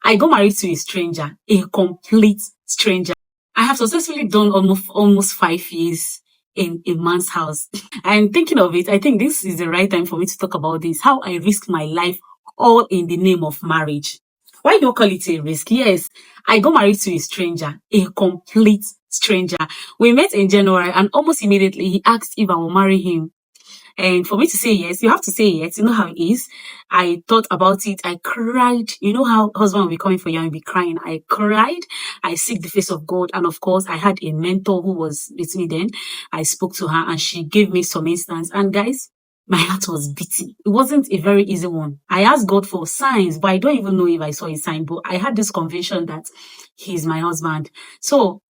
I got married to a stranger, a complete stranger. I have successfully done almost 5 years in a man's house. And thinking of it, I think this is the right time for me to talk about this. How I risked my life all in the name of marriage. Why do you call it a risk? Yes, I got married to a stranger, a complete stranger. We met in January and almost immediately he asked if I will marry him. And for me to say yes, you have to say yes. You know how it is. I thought about it. I cried. You know how husband will be coming for you and be crying. I cried. I seek the face of God. And of course, I had a mentor who was with me then. I spoke to her and she gave me some instance. And guys, my heart was beating. It wasn't a very easy one. I asked God for signs, but I don't even know if I saw a sign. But I had this conviction that he's my husband. So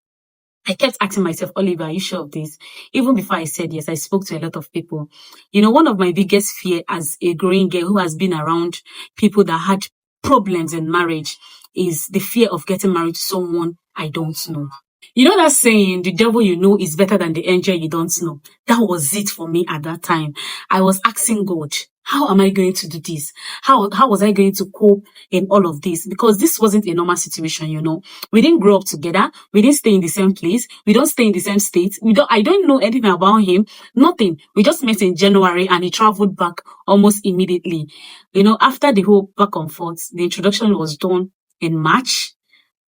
I kept asking myself, Oliver, are you sure of this? Even before I said yes, I spoke to a lot of people. You know, one of my biggest fear as a growing girl who has been around people that had problems in marriage is the fear of getting married to someone I don't know. You know that saying, the devil you know is better than the angel you don't know. That was it for me at that time. I was asking God, how am I going to do this? How was I going to cope in all of this? Because this wasn't a normal situation, you know. We didn't grow up together. We didn't stay in the same place. We don't stay in the same state. I don't know anything about him. Nothing. We just met in January and he traveled back almost immediately. You know, after the whole back and forth, the introduction was done in March.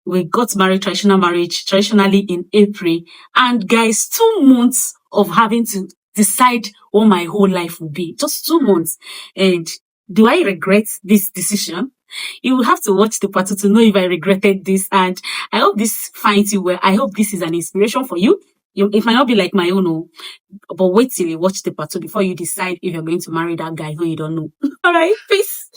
We got married, traditional marriage, traditionally in April. And guys, 2 months of having to decide what my whole life will be. Just 2 months. And do I regret this decision? You will have to watch the part 2 to know if I regretted this. And I hope this finds you well. I hope this is an inspiration for you. It might not be like my own, oh, but wait till you watch the part 2 before you decide if you're going to marry that guy who you don't know. All right, peace.